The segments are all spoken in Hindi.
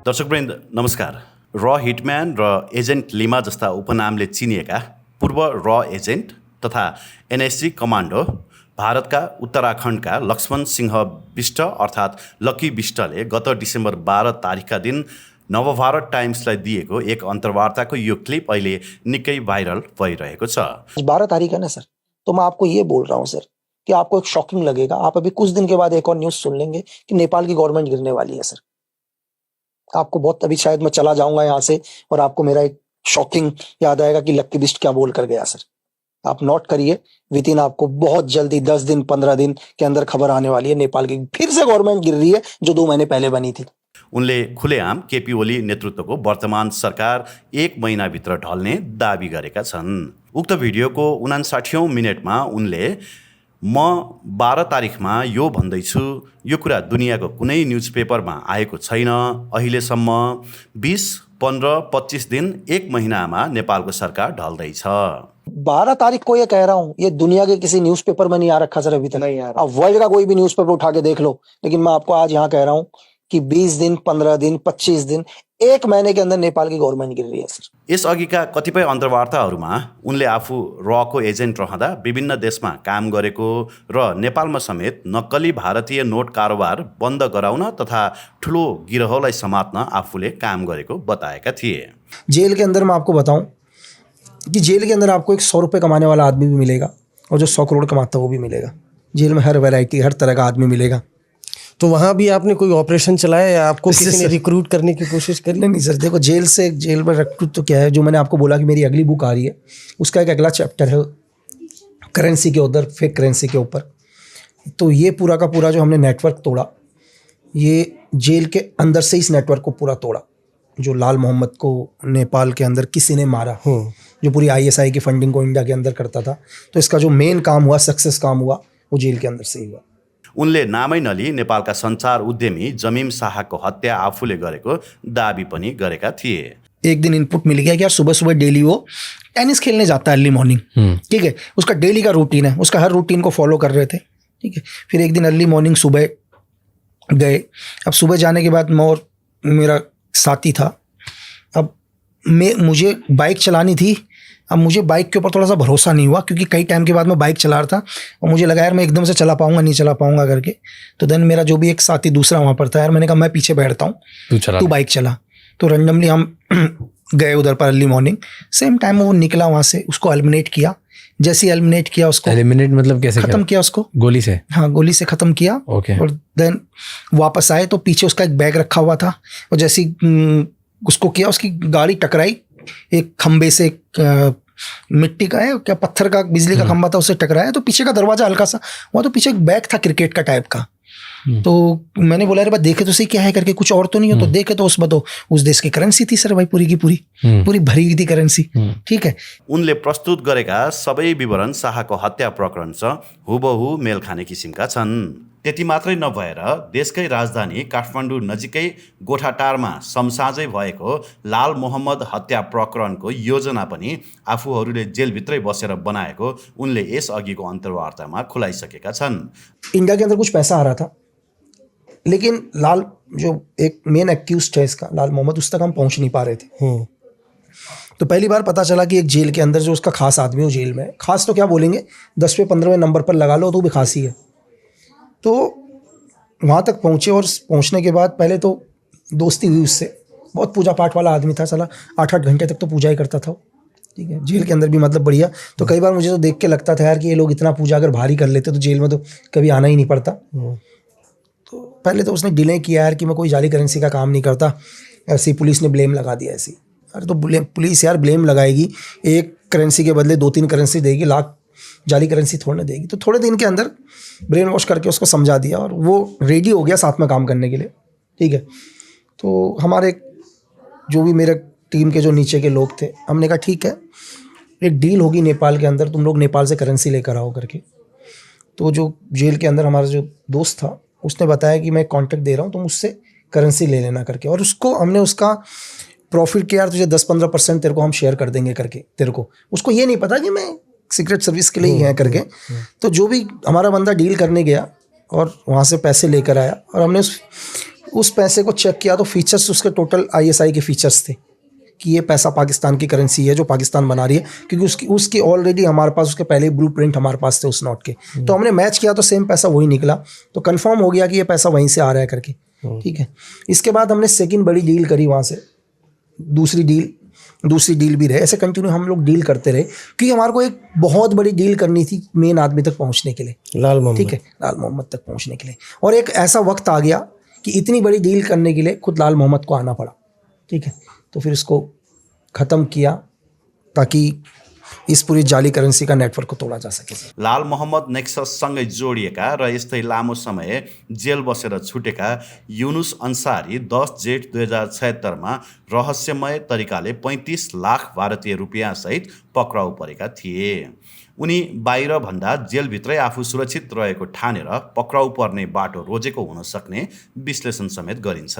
दर्शकवृन्द नमस्कार। र हिटम्यान र एजेन्ट लिमा जस्ता उपनामले चिनिएका पूर्व र एजेन्ट तथा एनएसजी कमान्डो भारतका उत्तराखण्डका लक्ष्मण सिंह बिष्ट अर्थात् लकी बिष्टले गत डिसेम्बर 12 तारिकका दिन नवभारत टाइम्सलाई दिएको एक अन्तर्वार्ताको यो क्लिप अहिले निकै भाइरल भइरहेको छ। 12 तारीख है ना सर, तो मैं आपको ये बोल रहा हूँ सर कि आपको एक शॉकिंग लगेगा। आप अभी कुछ दिन के बाद एक और न्यूज़ सुन लेंगे कि नेपाल की गवर्नमेंट गिरने वाली है सर। आपको बहुत अभी शायद मैं चला जाऊंगा यहाँ से और आपको मेरा एक शॉकिंग याद आएगा कि लक्की बिष्ट क्या बोल कर गया सर। आप नोट करिए, विद इन आपको बहुत जल्दी 10 दिन 15 दिन के अंदर खबर आने वाली है, नेपाल की फिर से गवर्नमेंट गिर रही है जो 2 महीने पहले बनी थी। उनले खुलेआम केपी ओली नेतृत्वको वर्तमान सरकार 1 महिनाभित्र ढल्ने दाबी गरेका छन्। उक्त भिडियोको 59औं मिनेटमा उनले म 12 तारिखमा यो भन्दैछु, यो कुरा दुनियाँको कुनै न्युजपेपरमा आएको छैन, अहिलेसम्म 20, 15, 25 दिन 1 महीनामा नेपालको सरकार ढल्दैछ। 12 तारीख को ये कह रहा हूं, ये दुनिया के किसी न्यूज़पेपर में नहीं आ रखा सर अभी तक। नहीं यार, अब वर्ल्ड का कोई भी न्यूज़पेपर उठा के देख लो, लेकिन मैं आपको आज यहाँ कह रहा हूं कि 20 दिन 15 दिन 25 दिन 1 महीने के अंदर नेपाल की गवर्नमेंट गिर रही है सर। यसअघिका कतिपय अन्तर्वार्ताहरूमा उनले आफू रको एजेन्ट रहँदा विभिन्न देशमा काम गरेको र नेपालमा समेत नक्कली भारतीय नोट कारोबार बन्द गराउन तथा ठुलो गिरोहलाई समात्न आफूले काम गरेको बताएका थिए। जेल के अंदर मैं आपको बताऊं कि जेल के अंदर आपको एक 100 रुपये कमाने वाला आदमी भी मिलेगा और जो 100 करोड़ कमाता है वो भी मिलेगा। जेल में हर वैरायटी हर तरह का आदमी मिलेगा। तो वहाँ भी आपने कोई ऑपरेशन चलाया या आपको किसी ने रिक्रूट करने की कोशिश करी? नहीं सर, देखो जेल में रिक्रूट तो क्या है, जो मैंने आपको बोला कि मेरी अगली बुक आ रही है उसका एक अगला चैप्टर है करेंसी के उधर, फेक करेंसी के ऊपर। तो ये पूरा का पूरा जो हमने नेटवर्क तोड़ा, ये जेल के अंदर से इस नेटवर्क को पूरा तोड़ा। जो लाल मोहम्मद को नेपाल के अंदर किसी ने मारा, जो पूरी ISI की फंडिंग को इंडिया के अंदर करता था, तो इसका जो मेन काम हुआ, सक्सेस काम हुआ, वो जेल के अंदर से ही हुआ। उनले नामै नली नेपालका सञ्चार उद्यमी जमीम शाहको हत्या आफूले गरेको दाबी पनि गरेका थिए। एक दिन इनपुट मिल गया कि यार सुबह सुबह डेली वो टेनिस खेलने जाता है अर्ली मॉर्निंग, ठीक है, उसका डेली का रूटीन है, उसका हर रूटीन को फॉलो कर रहे थे, ठीक है। फिर एक दिन अर्ली मॉर्निंग सुबह गए। अब सुबह जाने के बाद मैं और मेरा साथी था, अब मुझे बाइक चलानी थी। अब मुझे बाइक के ऊपर थोड़ा सा भरोसा नहीं हुआ क्योंकि कई टाइम के बाद मैं बाइक चला रहा था और मुझे लगा यार मैं एकदम से चला पाऊंगा नहीं चला पाऊंगा करके। तो देन मेरा जो भी एक साथी दूसरा वहाँ पर था, यार मैंने कहा मैं पीछे बैठता हूँ, तू बाइक चला। तो रैंडमली हम गए उधर पर अर्ली मॉर्निंग, सेम टाइम वो निकला वहाँ से, उसको एलिमिनेट किया। जैसे ही एलिमिनेट किया उसको, एलिमिनेट मतलब कैसे खत्म किया उसको? गोली से? हाँ, गोली से खत्म किया। और देन वापस आए तो पीछे उसका एक बैग रखा हुआ था और जैसे उसको किया, उसकी गाड़ी टकराई एक खंबे से, मिट्टी का है क्या, पत्थर का, बिजली का खंबा था, उससे टकराया। तो पीछे का दरवाजा हल्का सा हुआ, तो पीछे एक बैग था क्रिकेट का टाइप का। तो मैंने बोला अरे देखे तो सही क्या है करके, कुछ और तो नहीं हो? तो देखे तो उसमें तो उस देश की करेंसी थी सर भाई, पूरी की पूरी भरी हुई थी करेंसी, ठीक है। उनले प्रस्तुत गरेका सबै विवरण शाहको हत्या प्रकरणसँग हुबहु मेल खाने किसिमका छन्। त्यति मात्रै नभएर देशकै राजधानी काठमाडौँ नजिकै गोठाटारमा समसाझै भएको लाल मोहम्मद हत्या प्रकरणको योजना पनि आफूहरूले जेलभित्रै बसेर बनाएको उनले यसअघिको अन्तर्वार्तामा खुलाइसकेका छन्। इंडिया के अंदर कुछ पैसा आ रहा था, लेकिन लाल जो एक मेन एक्यूज्ड है इसका, लाल मोहम्मद, उस तक हम पहुंच नहीं पा रहे थे। तो पहली बार पता चला कि एक जेल के अंदर जो उसका खास आदमी हो जेल में, खास तो क्या बोलेंगे, 10वें 15वें नंबर पर लगा लो तो भी खास ही है। तो वहाँ तक पहुँचे और पहुँचने के बाद पहले तो दोस्ती हुई उससे। बहुत पूजा पाठ वाला आदमी था साला, 8-8 घंटे तक तो पूजा ही करता था, ठीक है, जेल के अंदर भी मतलब बढ़िया। तो कई बार मुझे तो देख के लगता था यार कि ये लोग इतना पूजा अगर भारी कर लेते तो जेल में तो कभी आना ही नहीं पड़ता। तो पहले तो उसने डिले किया यार कि मैं कोई जाली करेंसी का काम नहीं करता, ऐसी पुलिस ने ब्लेम लगा दिया ऐसी। अरे तो पुलिस यार ब्लेम लगाएगी, एक करेंसी के बदले 2-3 करेंसी देगी, लाख जाली करेंसी थोड़ी ना देगी। तो थोड़े दिन के अंदर ब्रेन वॉश करके उसको समझा दिया और वो रेडी हो गया साथ में काम करने के लिए, ठीक है। तो हमारे जो भी मेरे टीम के जो नीचे के लोग थे, हमने कहा ठीक है, एक डील होगी नेपाल के अंदर, तुम लोग नेपाल से करेंसी लेकर आओ करके। तो जो जेल के अंदर हमारा जो दोस्त था उसने बताया कि मैं कॉन्ट्रैक्ट दे रहा हूँ, तुम उससे करेंसी ले लेना करके। और उसको हमने उसका प्रॉफिट किया, तुझे 10-15% तेरे को हम शेयर कर देंगे करके। तेरे को, उसको ये नहीं पता कि मैं सीक्रेट सर्विस के लिए ही है करके। तो जो भी हमारा बंदा डील करने गया और वहाँ से पैसे लेकर आया और हमने उस पैसे को चेक किया तो फीचर्स उसके टोटल ISI के फीचर्स थे कि ये पैसा पाकिस्तान की करेंसी है जो पाकिस्तान बना रही है, क्योंकि उसकी ऑलरेडी हमारे पास उसके पहले ब्लूप्रिंट हमारे पास थे उस नोट के। तो हमने मैच किया तो सेम पैसा वही निकला, तो कंफर्म हो गया कि ये पैसा वहीं से आ रहा है करके। ठीक है, इसके बाद हमने सेकंड बड़ी डील करी वहाँ से, दूसरी डील भी रहे, ऐसे कंटिन्यू हम लोग डील करते रहे, क्योंकि हमारे को एक बहुत बड़ी डील करनी थी मेन आदमी तक पहुँचने के लिए, लाल मोहम्मद। ठीक है, लाल मोहम्मद तक पहुँचने के लिए। और एक ऐसा वक्त आ गया कि इतनी बड़ी डील करने के लिए खुद लाल मोहम्मद को आना पड़ा। ठीक है, तो फिर इसको ख़त्म किया ताकि इस पूरी जाली करेंसी का नेटवर्क को तोड़ा जा सके। लाल मोहम्मद नेक्सससँगै जोडिएका र यस्तै लामो समय जेल बसेर छुटेका युनुस अन्सारी 10 जेठ 2076 रहस्यमय तरिकाले 35 लाख भारतीय रुपियाँ सहित पक्राउ परेका थिए। उनी बाहिरभन्दा जेलभित्रै आफू सुरक्षित रहेको ठानेर पक्राउ पर्ने बाटो रोजेको हुन सक्ने विश्लेषण समेत गरिन्छ।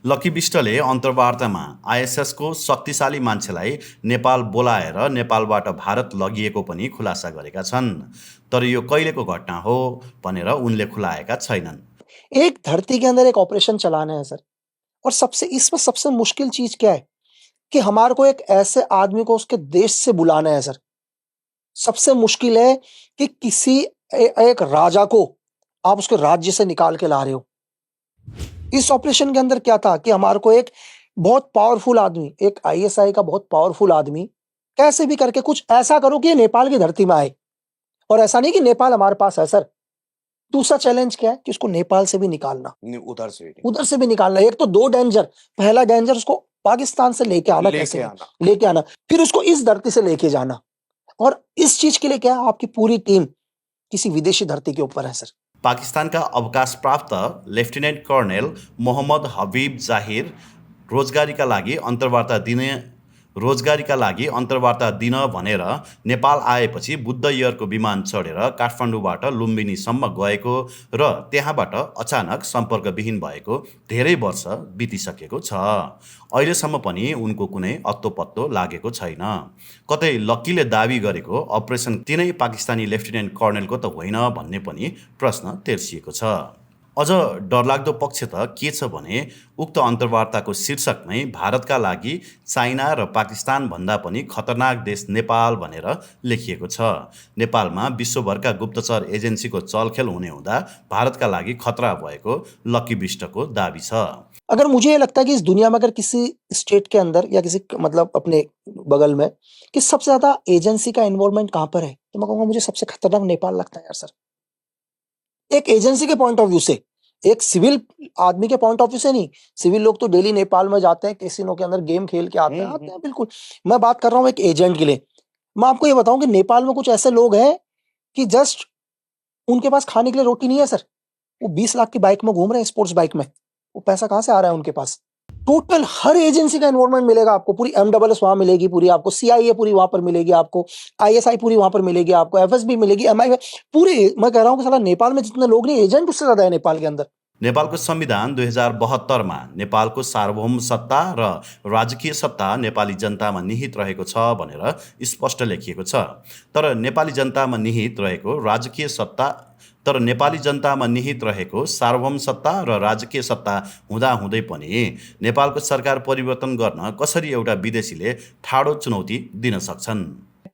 लकी बिष्टले अन्तर्वार्तामा ISSको शक्तिशाली मान्छेलाई नेपाल बोलाएर नेपालबाट भारत लगिएको पनि खुलासा गरेका छन्, तर यो कहिलेको घटना हो भनेर उनले खुलाएका छैनन्। एक धरती के अंदर एक ऑपरेशन चलाना है सर, और इसमें सबसे मुश्किल चीज क्या है कि हमारे को एक ऐसे आदमी को उसके देश से बुलाना है सर। सबसे मुश्किल है कि किसी एक राजा को आप उसके राज्य से निकाल के ला रहे हो। इस ऑपरेशन के अंदर क्या था कि हमारे को एक बहुत पावरफुल आदमी, एक ISI का बहुत पावरफुल आदमी, कैसे भी करके कुछ ऐसा करो कि ये नेपाल की धरती में आए। और ऐसा नहीं कि नेपाल हमारे पास है सर, दूसरा चैलेंज क्या है कि उसको नेपाल से भी निकालना, उधर से भी निकालना। एक तो 2 डेंजर, पहला डेंजर उसको पाकिस्तान से लेके आना, लेके आना, फिर उसको इस धरती से लेके जाना। और इस चीज के लिए क्या है, आपकी पूरी टीम किसी विदेशी धरती के ऊपर है सर। पाकिस्तानका अवकाश प्राप्त लेफ्टिनेन्ट कर्नेल मोहम्मद हबीब जाहिर रोजगारीका लागि अन्तर्वार्ता दिन भनेर नेपाल आएपछि बुद्धविहारको विमान चढेर काठमाडौँबाट लुम्बिनीसम्म गएको र त्यहाँबाट अचानक सम्पर्कविहीन भएको धेरै वर्ष बितिसकेको छ। अहिलेसम्म पनि उनको कुनै अत्तोपत्तो लागेको छैन। कतै लक्कीले दाबी गरेको अपरेसन तिनै पाकिस्तानी लेफ्टिनेन्ट कर्नेलको त होइन भन्ने पनि प्रश्न तेर्सिएको छ। अझ डरलाग्दो पक्ष त के छ भने उक्त अन्तर्वार्ताको शीर्षकमै भारतका लागि चाइना र पाकिस्तान भन्दा पनि खतरनाक देश नेपाल भनेर लेखिएको छ। नेपालमा विश्वभरका गुप्तचर एजेन्सीको चलखेल हुने हुँदा भारतका लागि खतरा भएको लकी बिष्टको दाबी छ। अगर मुझे ये लगता है कि इस दुनिया में अगर किसी स्टेट के अंदर या किसी मतलब अपने बगल में कि सबसे ज्यादा एजेंसी का इन्वॉल्वमेंट कहां पर है, तो मैं कहूँगा मुझे सबसे खतरनाक नेपाल लगता है यार सर। एक एजेंसी के पॉइंट ऑफ व्यू से, एक सिविल आदमी के पॉइंट ऑफ व्यू से नहीं। सिविल लोग तो डेली नेपाल में जाते हैं, कैसीनो के अंदर गेम खेल के आते हैं बिल्कुल। मैं बात कर रहा हूँ एक एजेंट के लिए। मैं आपको ये बताऊं कि नेपाल में कुछ ऐसे लोग हैं कि जस्ट उनके पास खाने के लिए रोटी नहीं है सर, वो 20 लाख की बाइक में घूम रहे हैं, स्पोर्ट्स बाइक में। वो पैसा कहां से आ रहा है उनके पास? टोटल हर एजेंसी का इन्वॉल्वमेंट मिलेगा आपको। पूरी MSS वहां मिलेगी, पूरी आपको CIA पूरी वहां पर मिलेगी, आपको ISI पूरी वहां पर मिलेगी, आपको FSB मिलेगी, MI पूरी। मैं कह रहा हूं कि साला नेपाल में जितने लोग नहीं, एजेंट उससे ज्यादा है नेपाल के अंदर। नेपालको संविधान 2072मा नेपालको सार्वभौम सत्ता र राजकीय सत्ता नेपाली जनतामा निहित रहेको छ भनेर स्पष्ट लेखिएको छ। तर नेपाली जनतामा निहित रहेको सार्वभौम सत्ता र राजकीय सत्ता हुँदाहुँदै पनि नेपालको सरकार परिवर्तन गर्न कसरी एउटा विदेशीले ठाडो चुनौती दिन सक्छन्?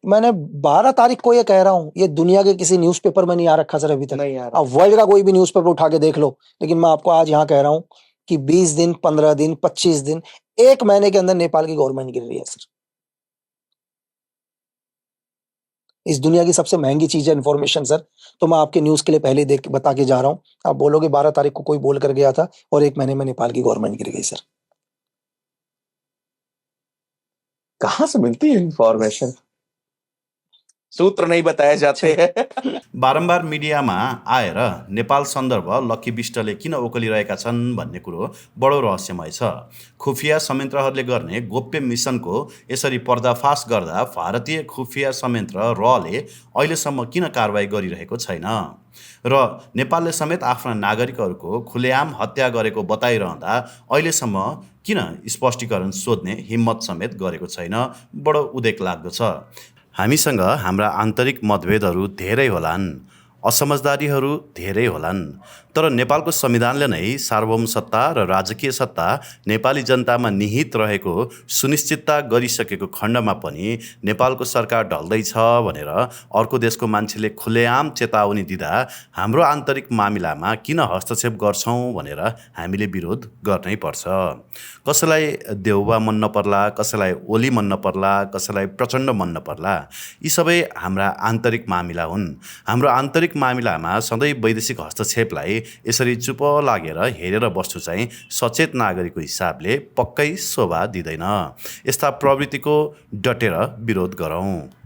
मैंने 12 तारीख को ये कह रहा हूं, ये दुनिया के किसी न्यूज़पेपर में नहीं आ रखा सर अभी तक। अब वर्ल्ड का कोई भी न्यूज़पेपर उठा के देख लो, लेकिन मैं आपको आज यहाँ कह रहा हूं कि 20 दिन, 15 दिन, 25 दिन, 1 महीने के अंदर नेपाल की गवर्नमेंट गिर रही है सर। इस दुनिया की सबसे महंगी चीज है इन्फॉर्मेशन सर। तो मैं आपके न्यूज के लिए पहले देख बता के जा रहा हूं। आप बोलोगे 12 तारीख को कोई बोल कर गया था और 1 महीने में नेपाल की गवर्नमेंट गिर गई सर। कहां से मिलती है इन्फॉर्मेशन? सूत्र नहीं बताए जाते हैं। बारम्बार मिडियामा आएर नेपाल सन्दर्भ लकी बिष्टले किन ओकलिरहेका छन् भन्ने कुरो बडो रहस्यमय छ। खुफिया संयन्त्रहरूले गर्ने गोप्य मिसनको यसरी पर्दाफास गर्दा भारतीय खुफिया संयन्त्र रले अहिलेसम्म किन कारबाही गरिरहेको छैन र नेपालले समेत आफ्ना नागरिकहरूको खुलेआम हत्या गरेको बताइरहँदा अहिलेसम्म किन स्पष्टीकरण सोध्ने हिम्मत समेत गरेको छैन, बडो उदेक लाग्दो छ। हामीसँग हाम्रा आन्तरिक मतभेदहरू धेरै होलान्। असमझदारीहरू धेरै होलान्, तर नेपालको संविधानले नै सार्वभौम सत्ता र राजकीय सत्ता नेपाली जनतामा निहित रहेको सुनिश्चितता गरिसकेको खण्डमा पनि नेपालको सरकार ढल्दैछ भनेर अर्को देशको मान्छेले खुलेआम चेतावनी दिँदा हाम्रो आन्तरिक मामिलामा किन हस्तक्षेप गर्छौँ भनेर हामीले विरोध गर्नै पर्छ। कसैलाई देउबा मन नपर्ला, कसैलाई ओली मन नपर्ला, कसैलाई प्रचण्ड मन नपर्ला, यी सबै हाम्रा आन्तरिक मामिला हुन्। हाम्रो आन्तरिक मामिलामा सधैँ वैदेशिक हस्तक्षेपलाई यसरी चुप लागेर हेरेर बस्नु चाहिँ सचेत नागरिकको हिसाबले पक्कै शोभा दिँदैन। यस्ता प्रवृत्तिको डटेर विरोध गरौँ।